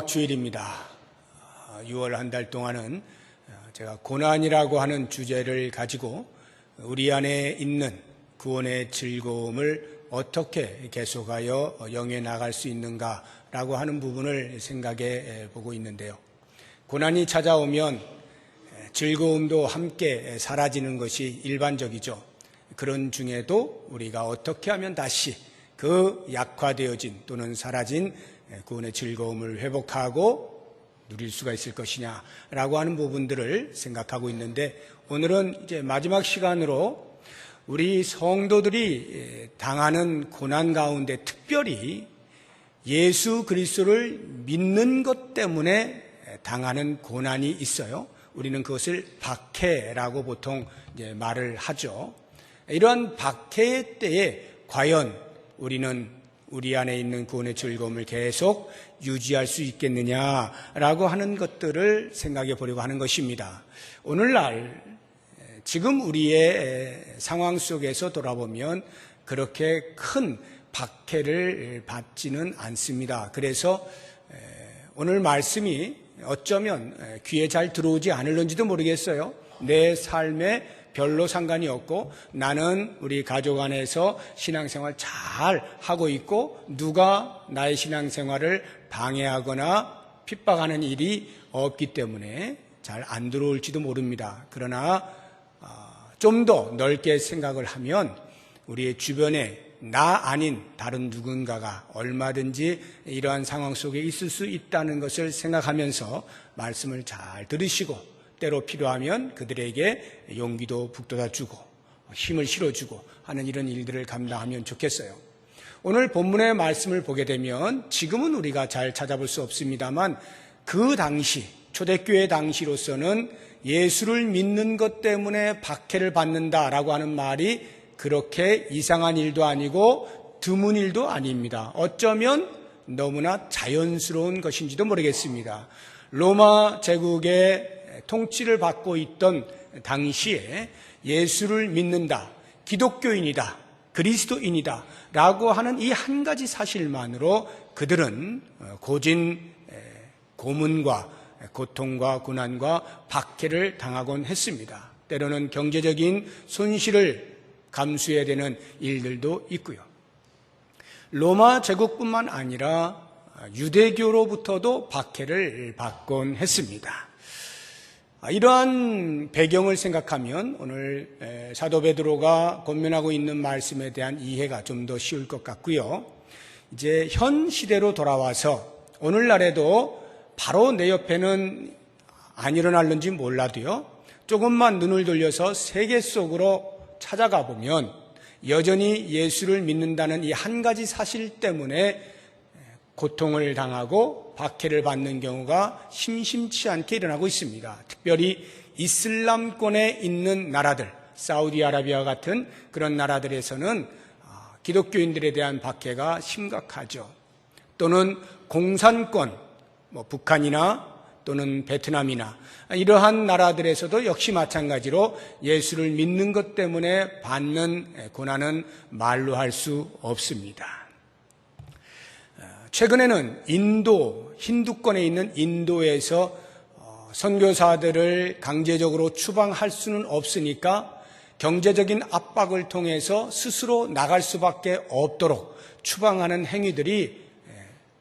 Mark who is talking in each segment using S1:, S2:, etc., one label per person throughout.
S1: 주일입니다. 6월 한 달 동안은 제가 고난이라고 하는 주제를 가지고 우리 안에 있는 구원의 즐거움을 어떻게 계속하여 영위해 나갈 수 있는가라고 하는 부분을 생각해 보고 있는데요. 고난이 찾아오면 즐거움도 함께 사라지는 것이 일반적이죠. 그런 중에도 우리가 어떻게 하면 다시 그 약화되어진 또는 사라진 구원의 즐거움을 회복하고 누릴 수가 있을 것이냐라고 하는 부분들을 생각하고 있는데, 오늘은 이제 마지막 시간으로 우리 성도들이 당하는 고난 가운데 특별히 예수 그리스도를 믿는 것 때문에 당하는 고난이 있어요. 우리는 그것을 박해라고 보통 이제 말을 하죠. 이러한 박해의 때에 과연 우리는 우리 안에 있는 구원의 즐거움을 계속 유지할 수 있겠느냐라고 하는 것들을 생각해 보려고 하는 것입니다. 오늘날 지금 우리의 상황 속에서 돌아보면 그렇게 큰 박해를 받지는 않습니다. 그래서 오늘 말씀이 어쩌면 귀에 잘 들어오지 않을런지도 모르겠어요. 내 삶에 별로 상관이 없고 나는 우리 가족 안에서 신앙생활 잘 하고 있고 누가 나의 신앙생활을 방해하거나 핍박하는 일이 없기 때문에 잘 안 들어올지도 모릅니다. 그러나 좀 더 넓게 생각을 하면 우리의 주변에 나 아닌 다른 누군가가 얼마든지 이러한 상황 속에 있을 수 있다는 것을 생각하면서 말씀을 잘 들으시고 때로 필요하면 그들에게 용기도 북돋아주고 힘을 실어주고 하는 이런 일들을 감당하면 좋겠어요. 오늘 본문의 말씀을 보게 되면 지금은 우리가 잘 찾아볼 수 없습니다만 그 당시 초대교회 당시로서는 예수를 믿는 것 때문에 박해를 받는다라고 하는 말이 그렇게 이상한 일도 아니고 드문 일도 아닙니다. 어쩌면 너무나 자연스러운 것인지도 모르겠습니다. 로마 제국의 통치를 받고 있던 당시에 예수를 믿는다, 기독교인이다, 그리스도인이다 라고 하는 이 한 가지 사실만으로 그들은 고진 고문과 고통과 고난과 박해를 당하곤 했습니다. 때로는 경제적인 손실을 감수해야 되는 일들도 있고요. 로마 제국뿐만 아니라 유대교로부터도 박해를 받곤 했습니다. 이러한 배경을 생각하면 오늘 사도 베드로가 권면하고 있는 말씀에 대한 이해가 좀 더 쉬울 것 같고요. 이제 현 시대로 돌아와서 오늘날에도 바로 내 옆에는 안 일어날는지 몰라도요, 조금만 눈을 돌려서 세계 속으로 찾아가 보면 여전히 예수를 믿는다는 이 한 가지 사실 때문에 고통을 당하고 박해를 받는 경우가 심심치 않게 일어나고 있습니다. 특별히 이슬람권에 있는 나라들, 사우디아라비아 같은 그런 나라들에서는 기독교인들에 대한 박해가 심각하죠. 또는 공산권, 북한이나 또는 베트남이나 이러한 나라들에서도 역시 마찬가지로 예수를 믿는 것 때문에 받는 고난은 말로 할 수 없습니다. 최근에는 인도, 힌두권에 있는 인도에서 선교사들을 강제적으로 추방할 수는 없으니까 경제적인 압박을 통해서 스스로 나갈 수밖에 없도록 추방하는 행위들이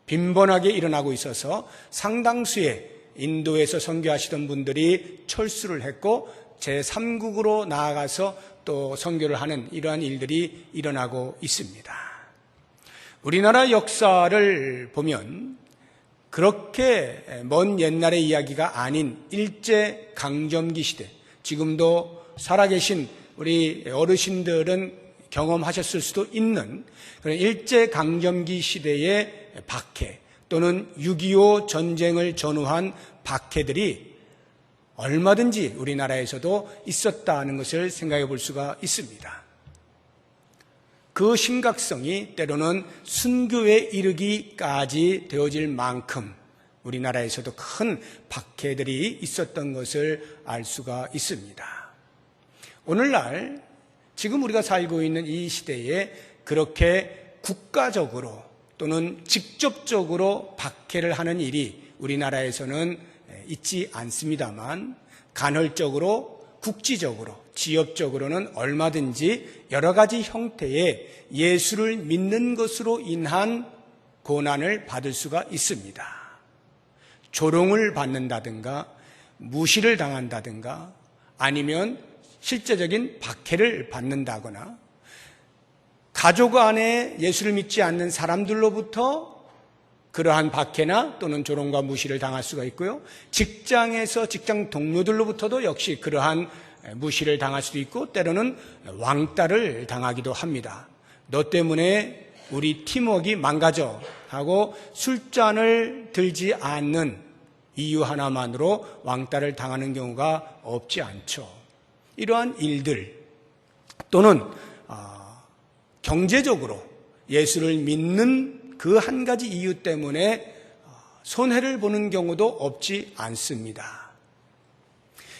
S1: 빈번하게 일어나고 있어서 상당수의 인도에서 선교하시던 분들이 철수를 했고 제3국으로 나아가서 또 선교를 하는 이러한 일들이 일어나고 있습니다. 우리나라 역사를 보면 그렇게 먼 옛날의 이야기가 아닌 일제강점기 시대, 지금도 살아계신 우리 어르신들은 경험하셨을 수도 있는 그런 일제강점기 시대의 박해 또는 6.25 전쟁을 전후한 박해들이 얼마든지 우리나라에서도 있었다는 것을 생각해 볼 수가 있습니다. 그 심각성이 때로는 순교에 이르기까지 되어질 만큼 우리나라에서도 큰 박해들이 있었던 것을 알 수가 있습니다. 오늘날 지금 우리가 살고 있는 이 시대에 그렇게 국가적으로 또는 직접적으로 박해를 하는 일이 우리나라에서는 있지 않습니다만 간헐적으로, 국지적으로, 지역적으로는 얼마든지 여러 가지 형태의 예수를 믿는 것으로 인한 고난을 받을 수가 있습니다. 조롱을 받는다든가 무시를 당한다든가 아니면 실제적인 박해를 받는다거나 가족 안에 예수를 믿지 않는 사람들로부터 그러한 박해나 또는 조롱과 무시를 당할 수가 있고요. 직장에서 직장 동료들로부터도 역시 그러한 무시를 당할 수도 있고 때로는 왕따를 당하기도 합니다. 너 때문에 우리 팀워크가 망가져 하고 술잔을 들지 않는 이유 하나만으로 왕따를 당하는 경우가 없지 않죠. 이러한 일들 또는 경제적으로 예수를 믿는 그 한 가지 이유 때문에 손해를 보는 경우도 없지 않습니다.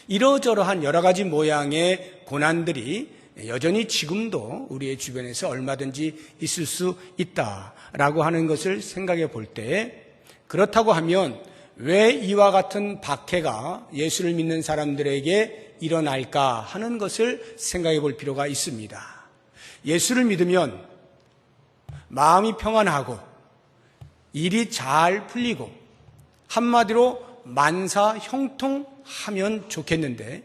S1: 이러저러한 여러 가지 모양의 고난들이 여전히 지금도 우리의 주변에서 얼마든지 있을 수 있다라고 하는 것을 생각해 볼 때 그렇다고 하면 왜 이와 같은 박해가 예수를 믿는 사람들에게 일어날까 하는 것을 생각해 볼 필요가 있습니다. 예수를 믿으면 마음이 평안하고 일이 잘 풀리고 한마디로 만사 형통하면 좋겠는데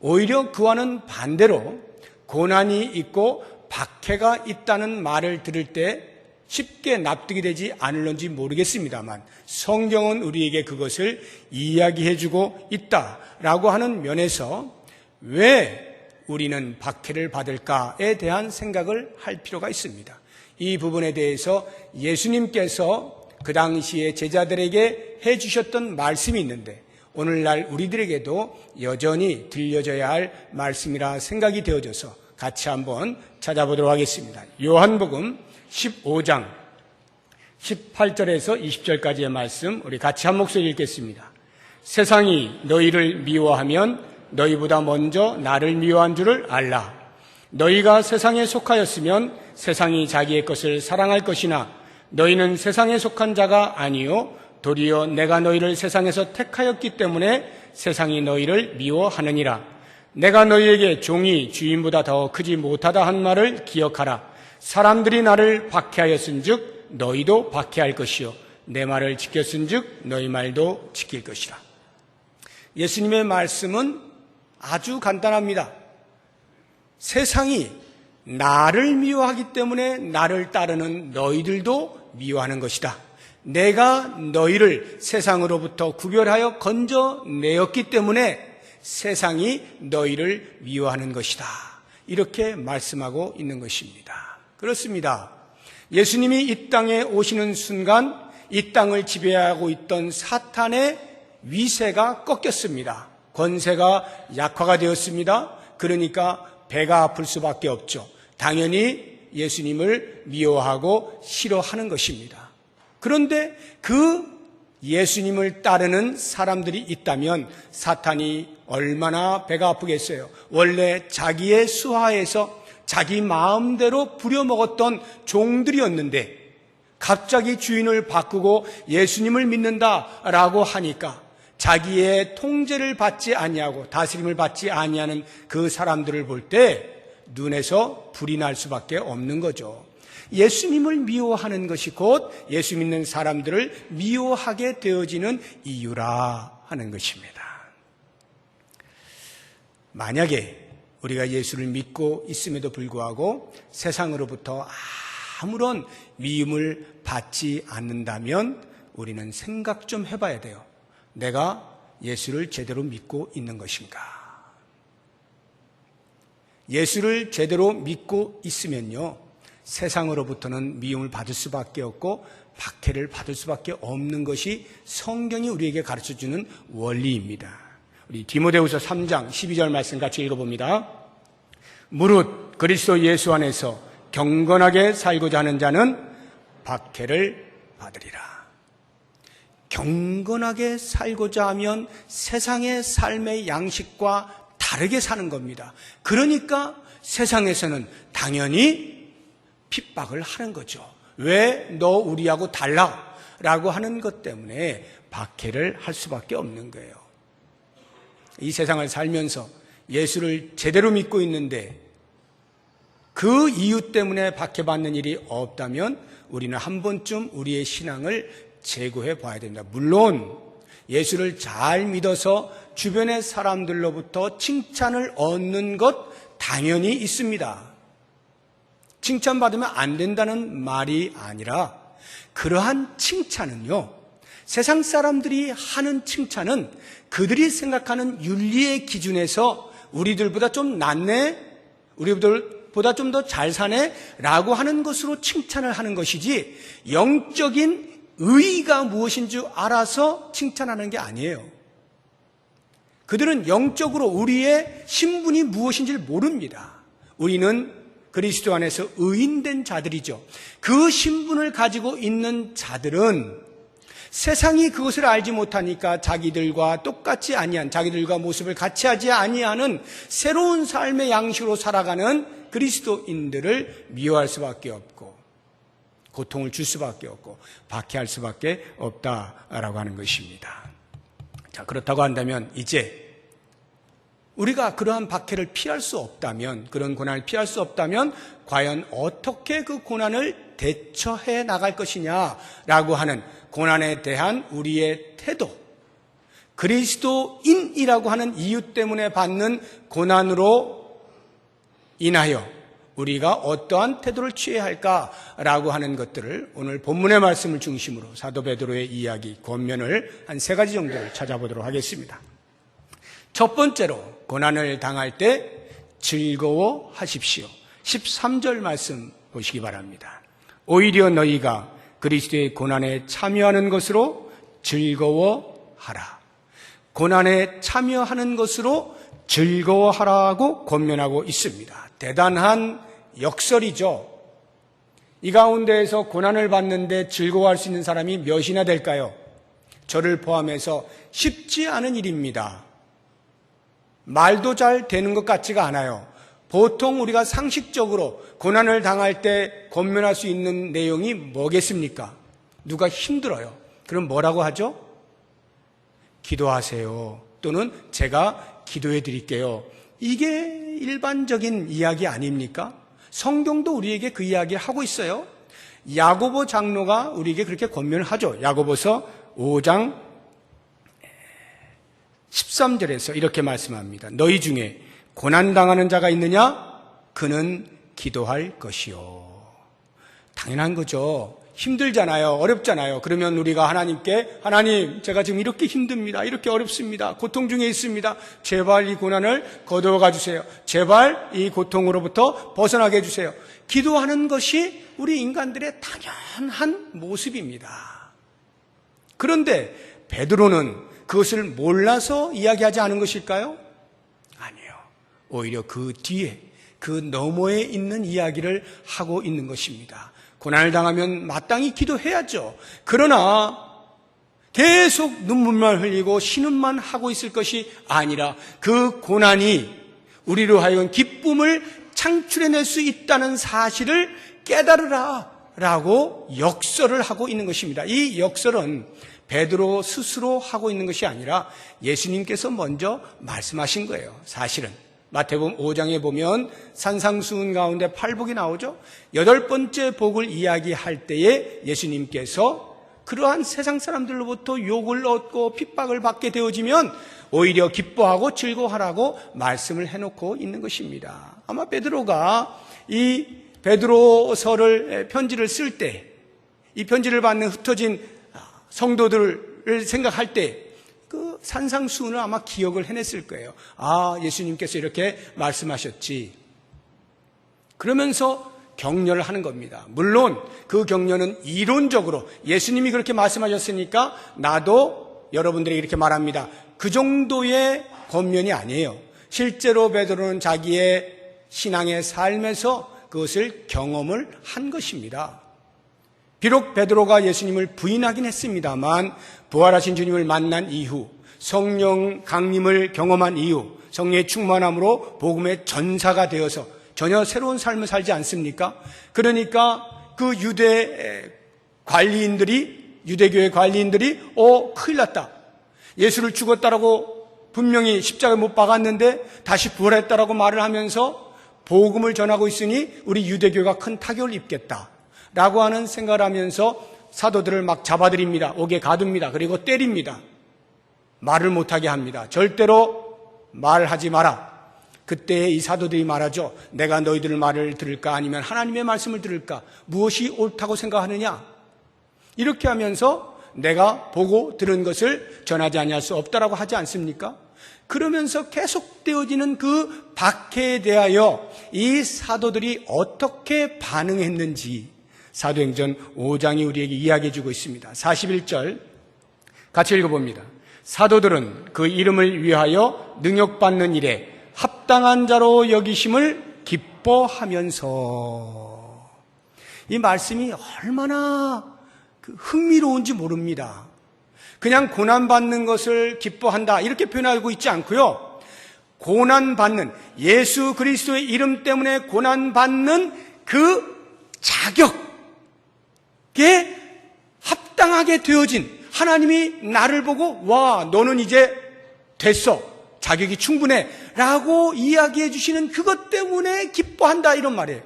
S1: 오히려 그와는 반대로 고난이 있고 박해가 있다는 말을 들을 때 쉽게 납득이 되지 않을런지 모르겠습니다만 성경은 우리에게 그것을 이야기해주고 있다라고 하는 면에서 왜 우리는 박해를 받을까에 대한 생각을 할 필요가 있습니다. 이 부분에 대해서 예수님께서 그 당시에 제자들에게 해주셨던 말씀이 있는데 오늘날 우리들에게도 여전히 들려져야 할 말씀이라 생각이 되어져서 같이 한번 찾아보도록 하겠습니다. 요한복음 15장 18절에서 20절까지의 말씀 우리 같이 한 목소리 읽겠습니다. 세상이 너희를 미워하면 너희보다 먼저 나를 미워한 줄을 알라. 너희가 세상에 속하였으면 세상이 자기의 것을 사랑할 것이나 너희는 세상에 속한 자가 아니요 도리어 내가 너희를 세상에서 택하였기 때문에 세상이 너희를 미워하느니라. 내가 너희에게 종이 주인보다 더 크지 못하다 한 말을 기억하라. 사람들이 나를 박해하였은즉 너희도 박해할 것이요 내 말을 지켰은즉 너희 말도 지킬 것이라. 예수님의 말씀은 아주 간단합니다. 세상이 나를 미워하기 때문에 나를 따르는 너희들도 미워하는 것이다. 내가 너희를 세상으로부터 구별하여 건져내었기 때문에 세상이 너희를 미워하는 것이다. 이렇게 말씀하고 있는 것입니다. 그렇습니다. 예수님이 이 땅에 오시는 순간 이 땅을 지배하고 있던 사탄의 위세가 꺾였습니다. 권세가 약화가 되었습니다. 그러니까 배가 아플 수밖에 없죠. 당연히 예수님을 미워하고 싫어하는 것입니다. 그런데 그 예수님을 따르는 사람들이 있다면 사탄이 얼마나 배가 아프겠어요. 원래 자기의 수하에서 자기 마음대로 부려먹었던 종들이었는데 갑자기 주인을 바꾸고 예수님을 믿는다라고 하니까 자기의 통제를 받지 아니하고 다스림을 받지 아니하는 그 사람들을 볼 때 눈에서 불이 날 수밖에 없는 거죠. 예수님을 미워하는 것이 곧 예수 믿는 사람들을 미워하게 되어지는 이유라 하는 것입니다. 만약에 우리가 예수를 믿고 있음에도 불구하고 세상으로부터 아무런 미움을 받지 않는다면 우리는 생각 좀 해봐야 돼요. 내가 예수를 제대로 믿고 있는 것인가? 예수를 제대로 믿고 있으면요, 세상으로부터는 미움을 받을 수밖에 없고 박해를 받을 수밖에 없는 것이 성경이 우리에게 가르쳐주는 원리입니다. 우리 디모데후서 3장 12절 말씀 같이 읽어봅니다. 무릇 그리스도 예수 안에서 경건하게 살고자 하는 자는 박해를 받으리라. 경건하게 살고자 하면 세상의 삶의 양식과 다르게 사는 겁니다. 그러니까 세상에서는 당연히 핍박을 하는 거죠. 왜 너 우리하고 달라? 라고 하는 것 때문에 박해를 할 수밖에 없는 거예요. 이 세상을 살면서 예수를 제대로 믿고 있는데 그 이유 때문에 박해받는 일이 없다면 우리는 한 번쯤 우리의 신앙을 재고해 봐야 됩니다. 물론 예수를 잘 믿어서 주변의 사람들로부터 칭찬을 얻는 것 당연히 있습니다. 칭찬받으면 안 된다는 말이 아니라 그러한 칭찬은요, 세상 사람들이 하는 칭찬은 그들이 생각하는 윤리의 기준에서 우리들보다 좀 낫네, 우리들보다 좀 더 잘 사네 라고 하는 것으로 칭찬을 하는 것이지 영적인 의의가 무엇인 줄 알아서 칭찬하는 게 아니에요. 그들은 영적으로 우리의 신분이 무엇인지를 모릅니다. 우리는 그리스도 안에서 의인된 자들이죠. 그 신분을 가지고 있는 자들은 세상이 그것을 알지 못하니까 자기들과 똑같지 아니한, 자기들과 모습을 같이 하지 아니하는 새로운 삶의 양식으로 살아가는 그리스도인들을 미워할 수밖에 없고 고통을 줄 수밖에 없고 박해할 수밖에 없다라고 하는 것입니다. 자, 그렇다고 한다면 이제 우리가 그러한 박해를 피할 수 없다면, 그런 고난을 피할 수 없다면 과연 어떻게 그 고난을 대처해 나갈 것이냐라고 하는 고난에 대한 우리의 태도, 그리스도인이라고 하는 이유 때문에 받는 고난으로 인하여 우리가 어떠한 태도를 취해야 할까라고 하는 것들을 오늘 본문의 말씀을 중심으로 사도 베드로의 이야기, 권면을 한 3가지 정도를 찾아보도록 하겠습니다. 첫 번째로 고난을 당할 때 즐거워하십시오. 13절 말씀 보시기 바랍니다. 오히려 너희가 그리스도의 고난에 참여하는 것으로 즐거워하라. 고난에 참여하는 것으로 즐거워하라고 권면하고 있습니다. 대단한 역설이죠. 이 가운데에서 고난을 받는데 즐거워할 수 있는 사람이 몇이나 될까요? 저를 포함해서 쉽지 않은 일입니다. 말도 잘 되는 것 같지가 않아요. 보통 우리가 상식적으로 고난을 당할 때 권면할 수 있는 내용이 뭐겠습니까? 누가 힘들어요. 그럼 뭐라고 하죠? 기도하세요. 또는 제가 기도해 드릴게요. 이게 일반적인 이야기 아닙니까? 성경도 우리에게 그 이야기를 하고 있어요. 야고보 장로가 우리에게 그렇게 권면을 하죠. 야고보서 5장 13절에서 이렇게 말씀합니다. 너희 중에 고난당하는 자가 있느냐? 그는 기도할 것이요. 당연한 거죠. 힘들잖아요. 어렵잖아요. 그러면 우리가 하나님께, 하나님, 제가 지금 이렇게 힘듭니다. 이렇게 어렵습니다. 고통 중에 있습니다. 제발 이 고난을 거두어가 주세요. 제발 이 고통으로부터 벗어나게 해주세요. 기도하는 것이 우리 인간들의 당연한 모습입니다. 그런데 베드로는 그것을 몰라서 이야기하지 않은 것일까요? 아니에요. 오히려 그 뒤에, 그 너머에 있는 이야기를 하고 있는 것입니다. 고난을 당하면 마땅히 기도해야죠. 그러나 계속 눈물만 흘리고 신음만 하고 있을 것이 아니라 그 고난이 우리로 하여금 기쁨을 창출해낼 수 있다는 사실을 깨달으라 라고 역설을 하고 있는 것입니다. 이 역설은 베드로 스스로 하고 있는 것이 아니라 예수님께서 먼저 말씀하신 거예요. 사실은 마태복음 5장에 보면 산상수훈 가운데 8복이 나오죠. 8번째 복을 이야기할 때에 예수님께서 그러한 세상 사람들로부터 욕을 얻고 핍박을 받게 되어지면 오히려 기뻐하고 즐거워하라고 말씀을 해놓고 있는 것입니다. 아마 베드로가 이 베드로서를 편지를 쓸 때, 이 편지를 받는 흩어진 성도들을 생각할 때 그 산상수훈을 아마 기억을 해냈을 거예요. 아, 예수님께서 이렇게 말씀하셨지. 그러면서 격려를 하는 겁니다. 물론 그 격려는 이론적으로 예수님이 그렇게 말씀하셨으니까 나도 여러분들에게 이렇게 말합니다. 그 정도의 권면이 아니에요. 실제로 베드로는 자기의 신앙의 삶에서 그것을 경험을 한 것입니다. 비록 베드로가 예수님을 부인하긴 했습니다만 부활하신 주님을 만난 이후, 성령 강림을 경험한 이후 성령의 충만함으로 복음의 전사가 되어서 전혀 새로운 삶을 살지 않습니까? 그러니까 그 유대교회 관리인들이 큰일 났다. 예수를 죽었다라고 분명히 십자가에 못 박았는데 다시 부활했다라고 말을 하면서 복음을 전하고 있으니 우리 유대교가 큰 타격을 입겠다 라고 하는 생각을 하면서 사도들을 막 잡아들입니다. 옥에 가둡니다. 그리고 때립니다. 말을 못하게 합니다. 절대로 말하지 마라. 그때 이 사도들이 말하죠. 내가 너희들 말을 들을까 아니면 하나님의 말씀을 들을까? 무엇이 옳다고 생각하느냐? 이렇게 하면서 내가 보고 들은 것을 전하지 아니할 수 없다라고 하지 않습니까? 그러면서 계속되어지는 그 박해에 대하여 이 사도들이 어떻게 반응했는지 사도행전 5장이 우리에게 이야기해 주고 있습니다. 41절 같이 읽어봅니다. 사도들은 그 이름을 위하여 능욕받는 일에 합당한 자로 여기심을 기뻐하면서, 이 말씀이 얼마나 흥미로운지 모릅니다. 그냥 고난받는 것을 기뻐한다 이렇게 표현하고 있지 않고요. 고난받는, 예수 그리스도의 이름 때문에 고난받는 그 자격에 합당하게 되어진, 하나님이 나를 보고 와 너는 이제 됐어, 자격이 충분해 라고 이야기해 주시는 그것 때문에 기뻐한다 이런 말이에요.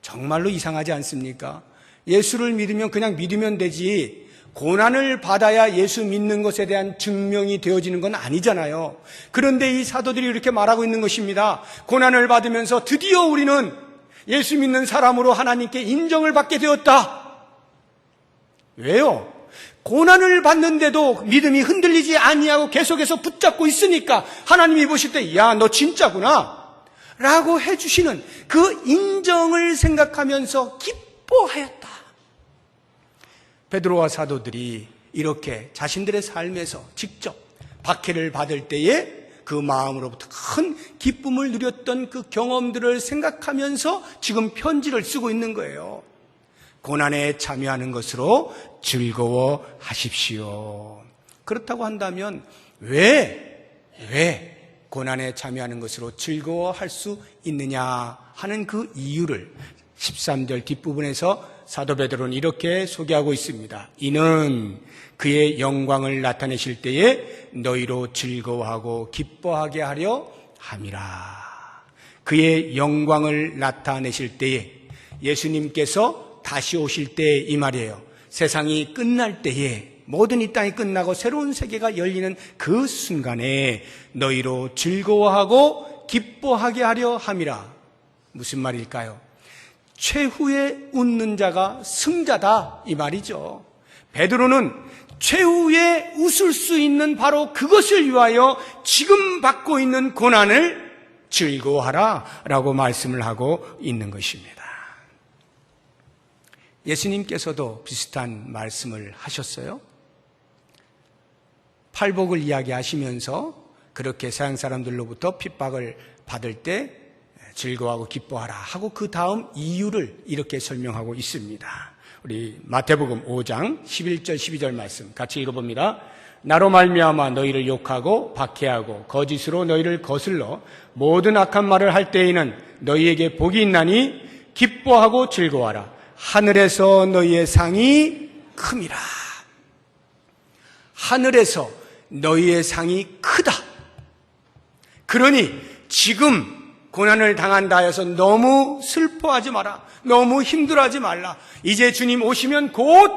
S1: 정말로 이상하지 않습니까? 예수를 믿으면 그냥 믿으면 되지 고난을 받아야 예수 믿는 것에 대한 증명이 되어지는 건 아니잖아요. 그런데 이 사도들이 이렇게 말하고 있는 것입니다. 고난을 받으면서 드디어 우리는 예수 믿는 사람으로 하나님께 인정을 받게 되었다. 왜요? 고난을 받는데도 믿음이 흔들리지 아니하고 계속해서 붙잡고 있으니까 하나님이 보실 때 야, 너 진짜구나 라고 해주시는 그 인정을 생각하면서 기뻐하였다. 베드로와 사도들이 이렇게 자신들의 삶에서 직접 박해를 받을 때에 그 마음으로부터 큰 기쁨을 누렸던 그 경험들을 생각하면서 지금 편지를 쓰고 있는 거예요. 고난에 참여하는 것으로 즐거워하십시오. 그렇다고 한다면 왜 고난에 참여하는 것으로 즐거워할 수 있느냐 하는 그 이유를 13절 뒷부분에서 사도 베드로는 이렇게 소개하고 있습니다. 이는 그의 영광을 나타내실 때에 너희로 즐거워하고 기뻐하게 하려 함이라. 그의 영광을 나타내실 때에, 예수님께서 다시 오실 때 이 말이에요. 세상이 끝날 때에, 모든 이 땅이 끝나고 새로운 세계가 열리는 그 순간에 너희로 즐거워하고 기뻐하게 하려 함이라. 무슨 말일까요? 최후에 웃는 자가 승자다 이 말이죠. 베드로는 최후에 웃을 수 있는 바로 그것을 위하여 지금 받고 있는 고난을 즐거워하라 라고 말씀을 하고 있는 것입니다. 예수님께서도 비슷한 말씀을 하셨어요. 팔복을 이야기하시면서 그렇게 서양 사람들로부터 핍박을 받을 때 즐거워하고 기뻐하라 하고 그 다음 이유를 이렇게 설명하고 있습니다. 우리 마태복음 5장 11절 12절 말씀 같이 읽어봅니다. 나로 말미암아 너희를 욕하고 박해하고 거짓으로 너희를 거슬러 모든 악한 말을 할 때에는 너희에게 복이 있나니 기뻐하고 즐거워하라. 하늘에서 너희의 상이 큼이라. 하늘에서 너희의 상이 크다. 그러니 지금 고난을 당한다 해서 너무 슬퍼하지 마라. 너무 힘들어하지 말라. 이제 주님 오시면 곧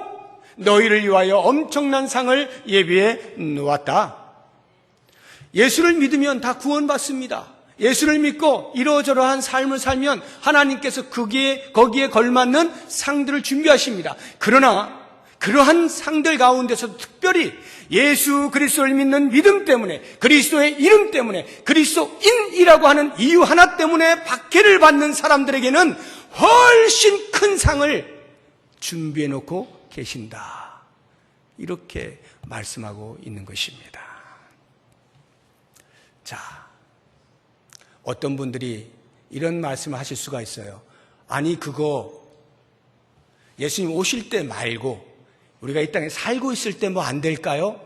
S1: 너희를 위하여 엄청난 상을 예비해 놓았다. 예수를 믿으면 다 구원받습니다. 예수를 믿고 이러저러한 삶을 살면 하나님께서 거기에 걸맞는 상들을 준비하십니다. 그러나 그러한 상들 가운데서 특별히 예수 그리스도를 믿는 믿음 때문에, 그리스도의 이름 때문에, 그리스도인이라고 하는 이유 하나 때문에 박해를 받는 사람들에게는 훨씬 큰 상을 준비해 놓고 계신다. 이렇게 말씀하고 있는 것입니다. 자, 어떤 분들이 이런 말씀을 하실 수가 있어요. 아니 그거 예수님 오실 때 말고 우리가 이 땅에 살고 있을 때 뭐 안 될까요?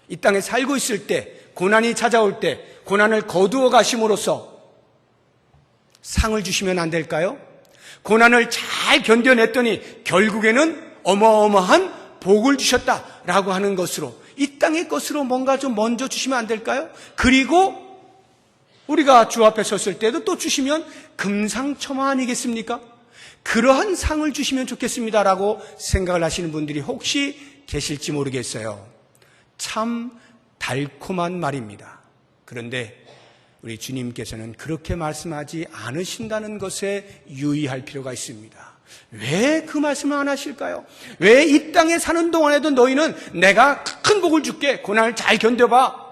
S1: 이 땅에 살고 있을 때, 고난이 찾아올 때 고난을 거두어 가심으로써 상을 주시면 안 될까요? 고난을 잘 견뎌냈더니 결국에는 어마어마한 복을 주셨다라고 하는 것으로, 이 땅의 것으로 뭔가 좀 먼저 주시면 안 될까요? 그리고 우리가 주 앞에 섰을 때도 또 주시면 금상첨화 아니겠습니까? 그러한 상을 주시면 좋겠습니다라고 생각을 하시는 분들이 혹시 계실지 모르겠어요. 참 달콤한 말입니다. 그런데 우리 주님께서는 그렇게 말씀하지 않으신다는 것에 유의할 필요가 있습니다. 왜 그 말씀을 안 하실까요? 왜 이 땅에 사는 동안에도 너희는 내가 큰 복을 줄게, 고난을 잘 견뎌봐,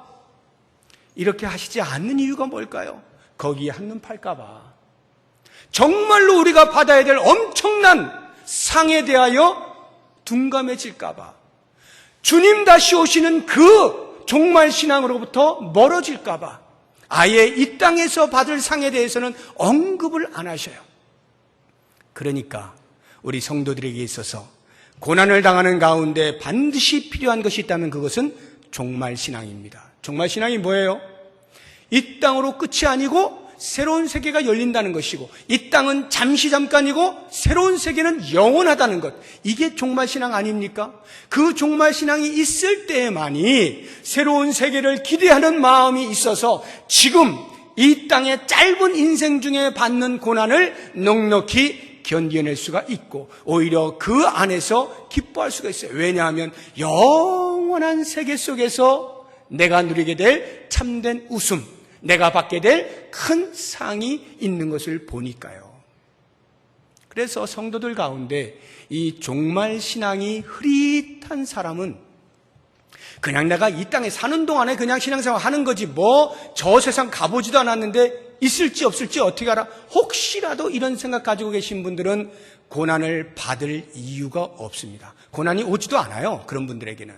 S1: 이렇게 하시지 않는 이유가 뭘까요? 거기에 한눈 팔까 봐. 정말로 우리가 받아야 될 엄청난 상에 대하여 둔감해질까 봐. 주님 다시 오시는 그 종말 신앙으로부터 멀어질까 봐. 아예 이 땅에서 받을 상에 대해서는 언급을 안 하셔요. 그러니까 우리 성도들에게 있어서 고난을 당하는 가운데 반드시 필요한 것이 있다면 그것은 종말 신앙입니다. 종말 신앙이 뭐예요? 이 땅으로 끝이 아니고 새로운 세계가 열린다는 것이고, 이 땅은 잠깐이고 새로운 세계는 영원하다는 것, 이게 종말 신앙 아닙니까? 그 종말 신앙이 있을 때만이 새로운 세계를 기대하는 마음이 있어서 지금 이 땅의 짧은 인생 중에 받는 고난을 넉넉히 견뎌낼 수가 있고, 오히려 그 안에서 기뻐할 수가 있어요. 왜냐하면 영원한 세계 속에서 내가 누리게 될 참된 웃음, 내가 받게 될 큰 상이 있는 것을 보니까요. 그래서 성도들 가운데 이 종말 신앙이 흐릿한 사람은 그냥 내가 이 땅에 사는 동안에 그냥 신앙생활 하는 거지, 뭐 저 세상 가보지도 않았는데 있을지 없을지 어떻게 알아? 혹시라도 이런 생각 가지고 계신 분들은 고난을 받을 이유가 없습니다. 고난이 오지도 않아요. 그런 분들에게는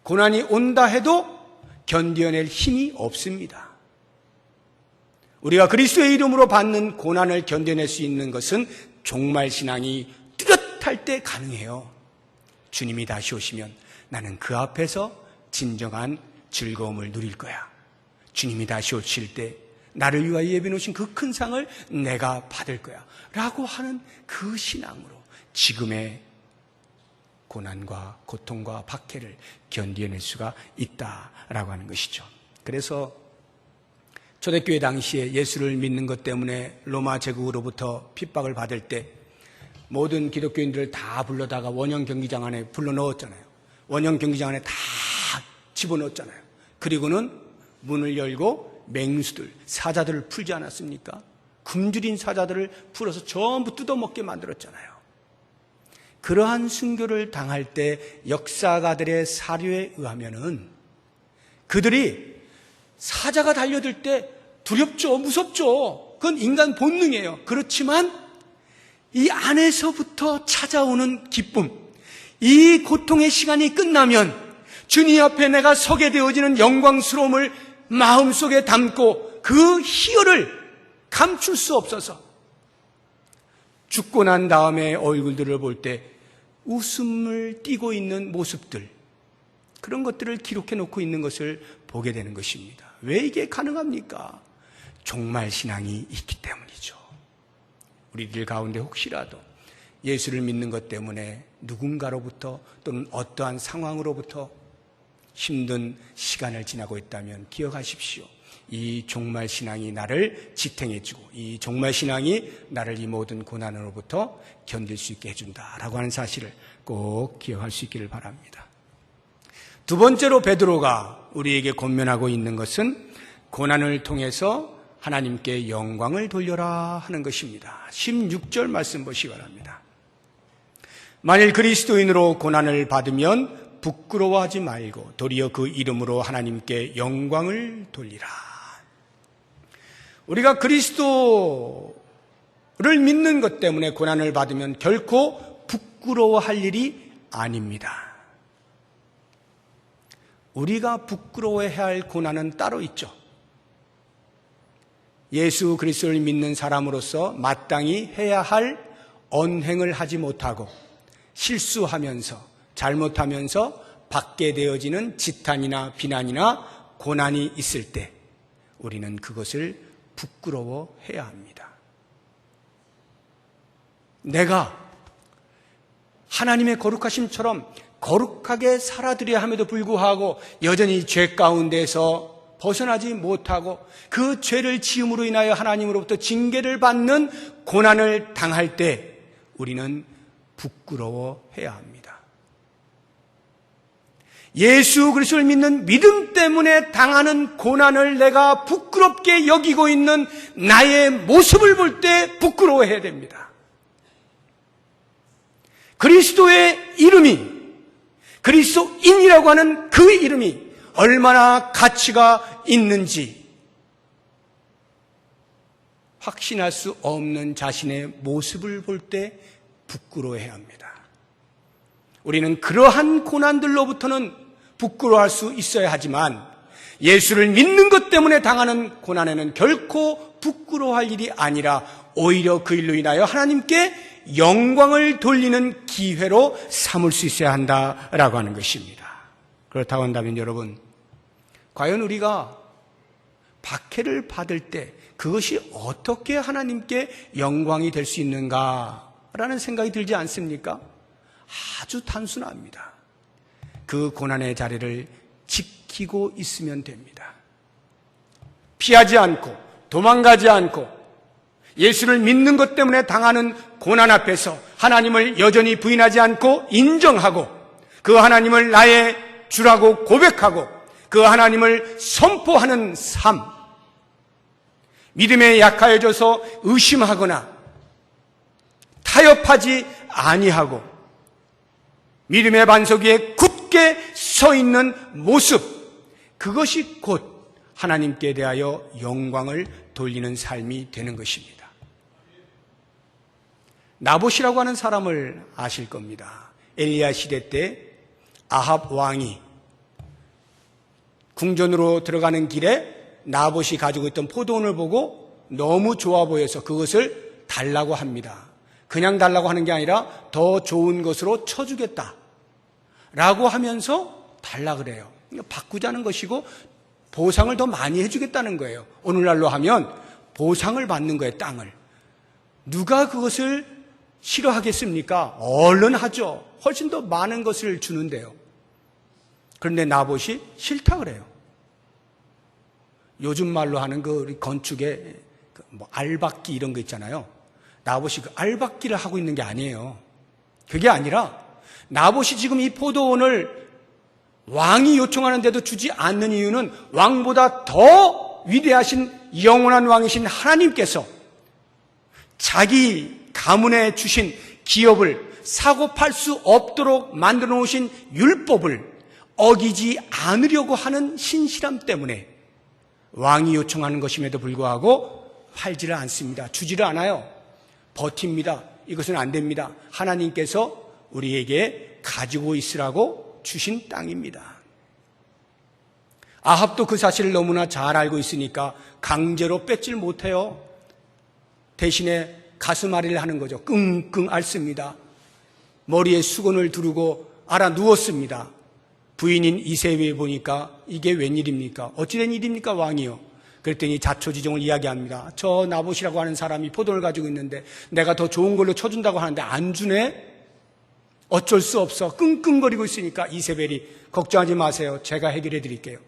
S1: 고난이 온다 해도 견뎌낼 힘이 없습니다. 우리가 그리스도의 이름으로 받는 고난을 견뎌낼 수 있는 것은 종말 신앙이 뚜렷할 때 가능해요. 주님이 다시 오시면 나는 그 앞에서 진정한 즐거움을 누릴 거야. 주님이 다시 오실 때 나를 위하여 예비해 놓으신 그 큰 상을 내가 받을 거야 라고 하는 그 신앙으로 지금의 고난과 고통과 박해를 견뎌낼 수가 있다라고 하는 것이죠. 그래서 초대교회 당시에 예수를 믿는 것 때문에 로마 제국으로부터 핍박을 받을 때 모든 기독교인들을 다 불러다가 원형 경기장 안에 불러넣었잖아요. 원형 경기장 안에 다 집어넣었잖아요. 그리고는 문을 열고 맹수들, 사자들을 풀지 않았습니까? 굶주린 사자들을 풀어서 전부 뜯어먹게 만들었잖아요. 그러한 순교를 당할 때 역사가들의 사료에 의하면은 그들이 사자가 달려들 때 두렵죠, 무섭죠. 그건 인간 본능이에요. 그렇지만 이 안에서부터 찾아오는 기쁨, 이 고통의 시간이 끝나면 주님 앞에 내가 서게 되어지는 영광스러움을 마음속에 담고 그 희열을 감출 수 없어서 죽고 난 다음에 얼굴들을 볼 때 웃음을 띠고 있는 모습들, 그런 것들을 기록해 놓고 있는 것을 보게 되는 것입니다. 왜 이게 가능합니까? 종말 신앙이 있기 때문이죠. 우리들 가운데 혹시라도 예수를 믿는 것 때문에 누군가로부터 또는 어떠한 상황으로부터 힘든 시간을 지나고 있다면 기억하십시오. 이 종말 신앙이 나를 지탱해주고 이 종말 신앙이 나를 이 모든 고난으로부터 견딜 수 있게 해준다라고 하는 사실을 꼭 기억할 수 있기를 바랍니다. 두 번째로 베드로가 우리에게 권면하고 있는 것은 고난을 통해서 하나님께 영광을 돌려라 하는 것입니다. 16절 말씀 보시기 바랍니다. 만일 그리스도인으로 고난을 받으면 부끄러워하지 말고 도리어 그 이름으로 하나님께 영광을 돌리라. 우리가 그리스도를 믿는 것 때문에 고난을 받으면 결코 부끄러워할 일이 아닙니다. 우리가 부끄러워해야 할 고난은 따로 있죠. 예수 그리스도를 믿는 사람으로서 마땅히 해야 할 언행을 하지 못하고 실수하면서 잘못하면서 받게 되어지는 지탄이나 비난이나 고난이 있을 때 우리는 그것을 부끄러워해야 합니다. 내가 하나님의 거룩하심처럼 거룩하게 살아드려야 함에도 불구하고 여전히 죄 가운데서 벗어나지 못하고 그 죄를 지음으로 인하여 하나님으로부터 징계를 받는 고난을 당할 때 우리는 부끄러워해야 합니다. 예수 그리스도를 믿는 믿음 때문에 당하는 고난을 내가 부끄럽게 여기고 있는 나의 모습을 볼 때 부끄러워해야 됩니다. 그리스도의 이름이, 그리스도인이라고 하는 그 이름이 얼마나 가치가 있는지 확신할 수 없는 자신의 모습을 볼 때 부끄러워해야 합니다. 우리는 그러한 고난들로부터는 부끄러워할 수 있어야 하지만 예수를 믿는 것 때문에 당하는 고난에는 결코 부끄러워할 일이 아니라 오히려 그 일로 인하여 하나님께 영광을 돌리는 기회로 삼을 수 있어야 한다라고 하는 것입니다. 그렇다고 한다면 여러분, 과연 우리가 박해를 받을 때 그것이 어떻게 하나님께 영광이 될 수 있는가라는 생각이 들지 않습니까? 아주 단순합니다. 그 고난의 자리를 지키고 있으면 됩니다. 피하지 않고 도망가지 않고 예수를 믿는 것 때문에 당하는 고난 앞에서 하나님을 여전히 부인하지 않고 인정하고 그 하나님을 나의 주라고 고백하고 그 하나님을 선포하는 삶, 믿음에 약하여져서 의심하거나 타협하지 아니하고 믿음의 반석 위에 굳게 서 있는 모습, 그것이 곧 하나님께 대하여 영광을 돌리는 삶이 되는 것입니다. 나봇이라고 하는 사람을 아실 겁니다. 엘리야 시대 때 아합 왕이 궁전으로 들어가는 길에 나봇이 가지고 있던 포도원을 보고 너무 좋아 보여서 그것을 달라고 합니다. 그냥 달라고 하는 게 아니라 더 좋은 것으로 쳐주겠다 라고 하면서 달라 그래요. 바꾸자는 것이고 보상을 더 많이 해주겠다는 거예요. 오늘날로 하면 보상을 받는 거예요. 땅을. 누가 그것을 싫어하겠습니까? 얼른 하죠. 훨씬 더 많은 것을 주는데요. 그런데 나봇이 싫다 그래요. 요즘 말로 하는 그 건축에 뭐 알박기 이런 거 있잖아요. 나봇이 그 알박기를 하고 있는 게 아니에요. 그게 아니라 나봇이 지금 이 포도원을 왕이 요청하는데도 주지 않는 이유는 왕보다 더 위대하신 영원한 왕이신 하나님께서 자기 가문에 주신 기업을 사고 팔 수 없도록 만들어 놓으신 율법을 어기지 않으려고 하는 신실함 때문에 왕이 요청하는 것임에도 불구하고 팔지를 않습니다. 주지를 않아요. 버팁니다. 이것은 안 됩니다. 하나님께서 우리에게 가지고 있으라고 주신 땅입니다. 아합도 그 사실을 너무나 잘 알고 있으니까 강제로 뺏질 못해요. 대신에 가슴앓이를 하는 거죠. 끙끙 앓습니다. 머리에 수건을 두르고 알아 누웠습니다. 부인인 이세벨 보니까 이게 웬일입니까? 어찌된 일입니까 왕이요? 그랬더니 자초지종을 이야기합니다. 저 나봇이라고 하는 사람이 포도를 가지고 있는데 내가 더 좋은 걸로 쳐준다고 하는데 안 주네? 어쩔 수 없어. 끙끙거리고 있으니까 이세벨이 걱정하지 마세요. 제가 해결해 드릴게요.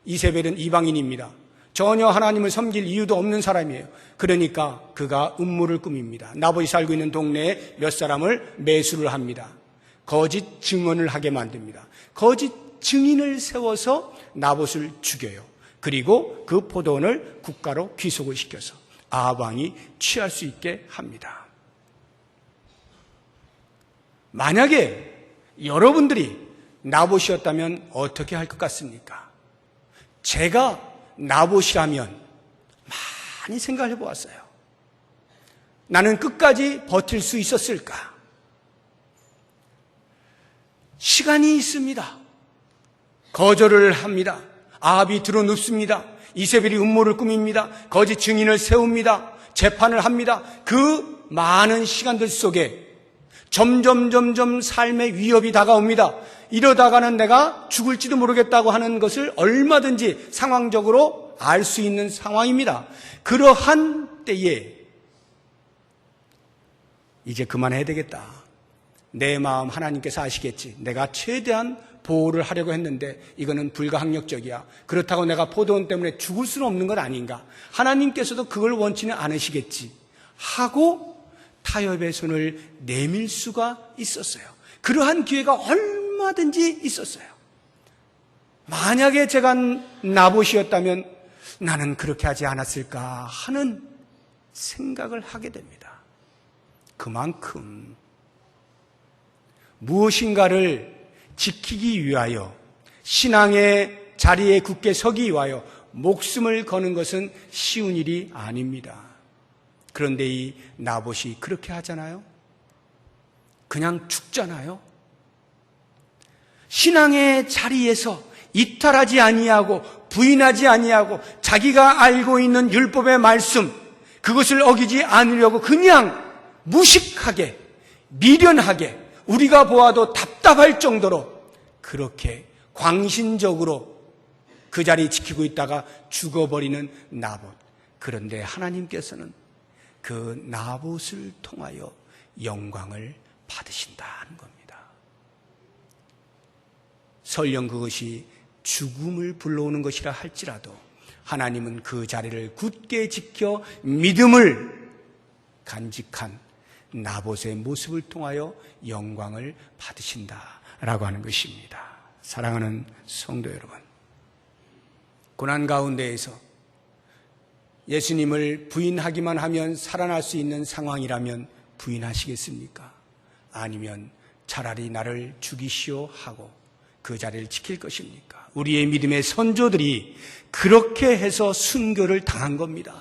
S1: 이세벨은 이방인입니다. 전혀 하나님을 섬길 이유도 없는 사람이에요. 그러니까 그가 음모를 꾸밉니다. 나봇이 살고 있는 동네에 몇 사람을 매수를 합니다. 거짓 증언을 하게 만듭니다. 거짓 증인을 세워서 나봇을 죽여요. 그리고 그 포도원을 국가로 귀속을 시켜서 아합 왕이 취할 수 있게 합니다. 만약에 여러분들이 나봇이었다면 어떻게 할 것 같습니까? 제가 나봇이라면 많이 생각을 해보았어요. 나는 끝까지 버틸 수 있었을까? 시간이 있습니다. 거절을 합니다. 아합이 드러눕습니다. 이세벨이 음모를 꾸밉니다. 거짓 증인을 세웁니다. 재판을 합니다. 그 많은 시간들 속에 점점 삶의 위협이 다가옵니다. 이러다가는 내가 죽을지도 모르겠다고 하는 것을 얼마든지 상황적으로 알 수 있는 상황입니다. 그러한 때에 이제 그만해야 되겠다. 내 마음 하나님께서 아시겠지. 내가 최대한 보호를 하려고 했는데 이거는 불가항력적이야. 그렇다고 내가 포도원 때문에 죽을 수는 없는 것 아닌가. 하나님께서도 그걸 원치는 않으시겠지 하고 타협의 손을 내밀 수가 있었어요. 그러한 기회가 얼마든지 있었어요. 만약에 제가 나봇이었다면 나는 그렇게 하지 않았을까 하는 생각을 하게 됩니다. 그만큼 무엇인가를 지키기 위하여, 신앙의 자리에 굳게 서기 위하여 목숨을 거는 것은 쉬운 일이 아닙니다. 그런데 이 나봇이 그렇게 하잖아요. 그냥 죽잖아요. 신앙의 자리에서 이탈하지 아니하고 부인하지 아니하고 자기가 알고 있는 율법의 말씀, 그것을 어기지 않으려고 그냥 무식하게, 미련하게, 우리가 보아도 답답할 정도로 그렇게 광신적으로 그 자리 지키고 있다가 죽어버리는 나봇. 그런데 하나님께서는 그 나봇을 통하여 영광을 받으신다는 겁니다. 설령 그것이 죽음을 불러오는 것이라 할지라도 하나님은 그 자리를 굳게 지켜 믿음을 간직한 나봇의 모습을 통하여 영광을 받으신다라고 하는 것입니다. 사랑하는 성도 여러분, 고난 가운데에서 예수님을 부인하기만 하면 살아날 수 있는 상황이라면 부인하시겠습니까? 아니면 차라리 나를 죽이시오 하고 그 자리를 지킬 것입니까? 우리의 믿음의 선조들이 그렇게 해서 순교를 당한 겁니다.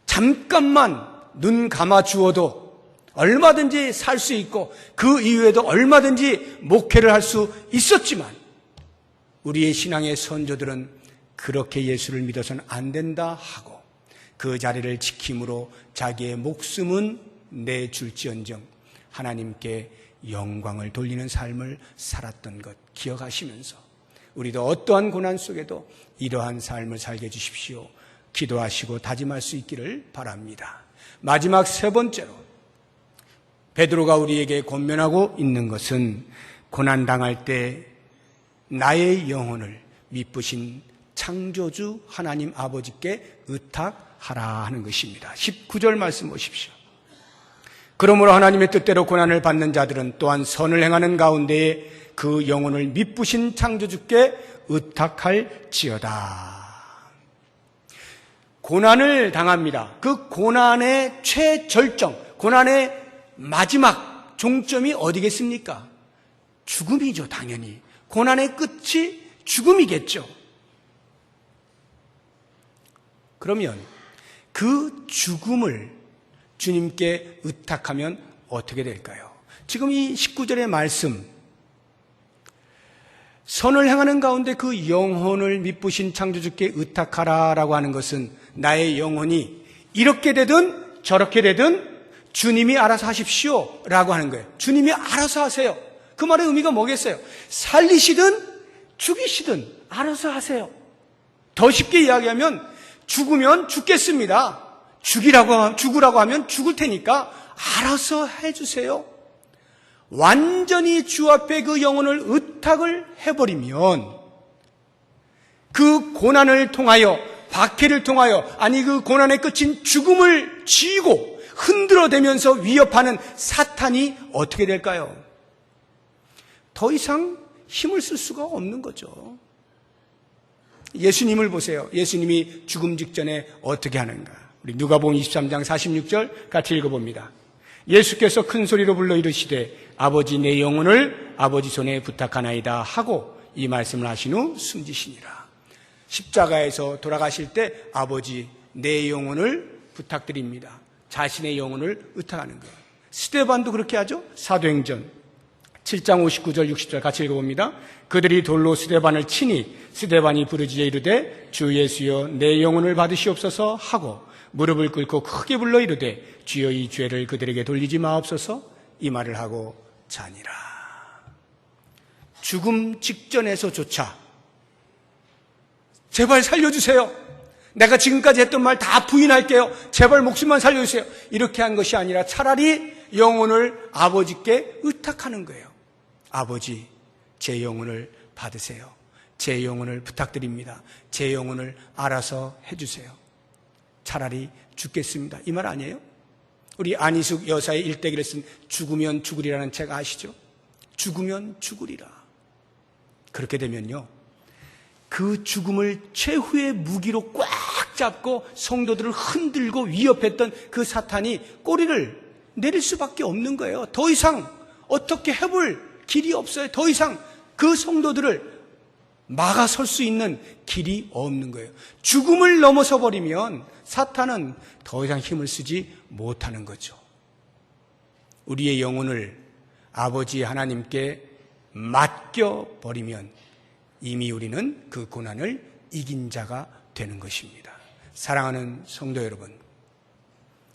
S1: 잠깐만 눈 감아 주어도 얼마든지 살 수 있고 그 이후에도 얼마든지 목회를 할 수 있었지만 우리의 신앙의 선조들은 그렇게 예수를 믿어서는 안 된다 하고 그 자리를 지킴으로 자기의 목숨은 내줄지언정 하나님께 영광을 돌리는 삶을 살았던 것 기억하시면서 우리도 어떠한 고난 속에도 이러한 삶을 살게 해주십시오. 기도하시고 다짐할 수 있기를 바랍니다. 마지막 세 번째로 베드로가 우리에게 권면하고 있는 것은 고난당할 때 나의 영혼을 미쁘신 창조주 하나님 아버지께 의탁하라 하는 것입니다. 19절 말씀 보십시오. 그러므로 하나님의 뜻대로 고난을 받는 자들은 또한 선을 행하는 가운데에 그 영혼을 미쁘신 창조주께 의탁할지어다. 고난을 당합니다. 그 고난의 최절정, 고난의 마지막 종점이 어디겠습니까? 죽음이죠, 당연히. 고난의 끝이 죽음이겠죠. 그러면 그 죽음을 주님께 의탁하면 어떻게 될까요? 지금 이 19절의 말씀, 선을 행하는 가운데 그 영혼을 미쁘신 창조주께 의탁하라라고 하는 것은 나의 영혼이 이렇게 되든 저렇게 되든 주님이 알아서 하십시오 라고 하는 거예요. 주님이 알아서 하세요. 그 말의 의미가 뭐겠어요? 살리시든 죽이시든 알아서 하세요. 더 쉽게 이야기하면 죽으면 죽겠습니다. 죽으라고 하면 죽을 테니까 알아서 해주세요. 완전히 주 앞에 그 영혼을 의탁을 해버리면 그 고난을 통하여, 박해를 통하여, 아니 그 고난의 끝인 죽음을 쥐고 흔들어대면서 위협하는 사탄이 어떻게 될까요? 더 이상 힘을 쓸 수가 없는 거죠. 예수님을 보세요. 예수님이 죽음 직전에 어떻게 하는가? 우리 누가복음 23장 46절 같이 읽어봅니다. 예수께서 큰 소리로 불러 이르시되 아버지 내 영혼을 아버지 손에 부탁하나이다 하고 이 말씀을 하신 후 숨지시니라. 십자가에서 돌아가실 때 아버지 내 영혼을 부탁드립니다. 자신의 영혼을 의탁하는 거예요. 스데반도 그렇게 하죠. 사도행전 7장 59절 60절 같이 읽어봅니다. 그들이 돌로 스데반을 치니 스데반이 부르짖어 이르되 주 예수여 내 영혼을 받으시옵소서 하고 무릎을 꿇고 크게 불러 이르되 주여 이 죄를 그들에게 돌리지 마옵소서 이 말을 하고 자니라. 죽음 직전에서조차 제발 살려주세요. 내가 지금까지 했던 말 다 부인할게요. 제발 목숨만 살려주세요. 이렇게 한 것이 아니라 차라리 영혼을 아버지께 의탁하는 거예요. 아버지, 제 영혼을 받으세요. 제 영혼을 부탁드립니다. 제 영혼을 알아서 해주세요. 차라리 죽겠습니다. 이 말 아니에요? 우리 안희숙 여사의 일대기를 쓴 죽으면 죽으리라는 책 아시죠? 죽으면 죽으리라. 그렇게 되면요, 그 죽음을 최후의 무기로 꽉 잡고 성도들을 흔들고 위협했던 그 사탄이 꼬리를 내릴 수밖에 없는 거예요. 더 이상 어떻게 해볼 길이 없어요. 더 이상 그 성도들을 막아설 수 있는 길이 없는 거예요. 죽음을 넘어서 버리면 사탄은 더 이상 힘을 쓰지 못하는 거죠. 우리의 영혼을 아버지 하나님께 맡겨버리면 이미 우리는 그 고난을 이긴 자가 되는 것입니다. 사랑하는 성도 여러분,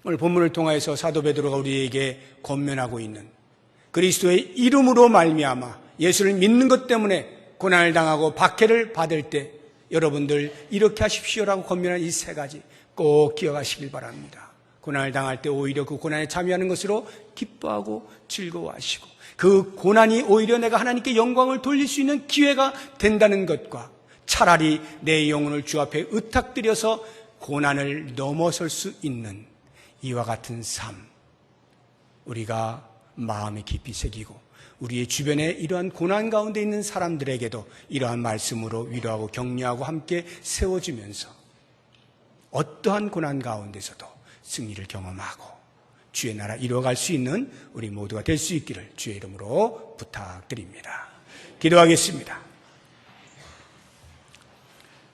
S1: 오늘 본문을 통하여서 사도 베드로가 우리에게 권면하고 있는 그리스도의 이름으로 말미암아 예수를 믿는 것 때문에 고난을 당하고 박해를 받을 때 여러분들 이렇게 하십시오라고 권면한 이 세 가지 꼭 기억하시길 바랍니다. 고난을 당할 때 오히려 그 고난에 참여하는 것으로 기뻐하고 즐거워하시고, 그 고난이 오히려 내가 하나님께 영광을 돌릴 수 있는 기회가 된다는 것과, 차라리 내 영혼을 주 앞에 의탁드려서 고난을 넘어설 수 있는 이와 같은 삶, 우리가 마음에 깊이 새기고 우리의 주변에 이러한 고난 가운데 있는 사람들에게도 이러한 말씀으로 위로하고 격려하고 함께 세워주면서 어떠한 고난 가운데서도 승리를 경험하고 주의 나라 이루어갈 수 있는 우리 모두가 될 수 있기를 주의 이름으로 부탁드립니다. 기도하겠습니다.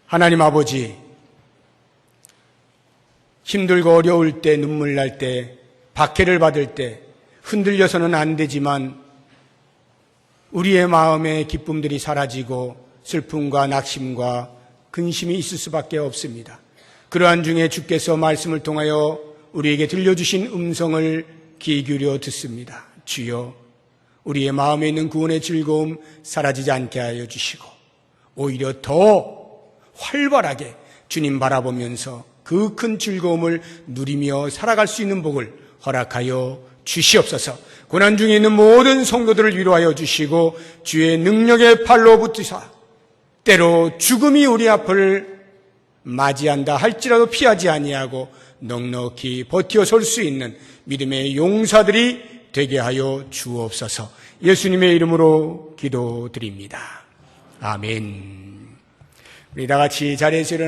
S1: 하나님 아버지, 힘들고 어려울 때, 눈물 날 때, 박해를 받을 때 흔들려서는 안 되지만 우리의 마음의 기쁨들이 사라지고 슬픔과 낙심과 근심이 있을 수밖에 없습니다. 그러한 중에 주께서 말씀을 통하여 우리에게 들려주신 음성을 귀 기울여 듣습니다. 주여, 우리의 마음에 있는 구원의 즐거움 사라지지 않게 하여 주시고 오히려 더 활발하게 주님 바라보면서 그 큰 즐거움을 누리며 살아갈 수 있는 복을 허락하여 주시옵소서. 고난 중에 있는 모든 성도들을 위로하여 주시고 주의 능력의 팔로 붙으사 때로 죽음이 우리 앞을 맞이한다 할지라도 피하지 아니하고 넉넉히 버티어 설 수 있는 믿음의 용사들이 되게 하여 주옵소서. 예수님의 이름으로 기도드립니다. 아멘. 우리 다 같이 자리에서 일어나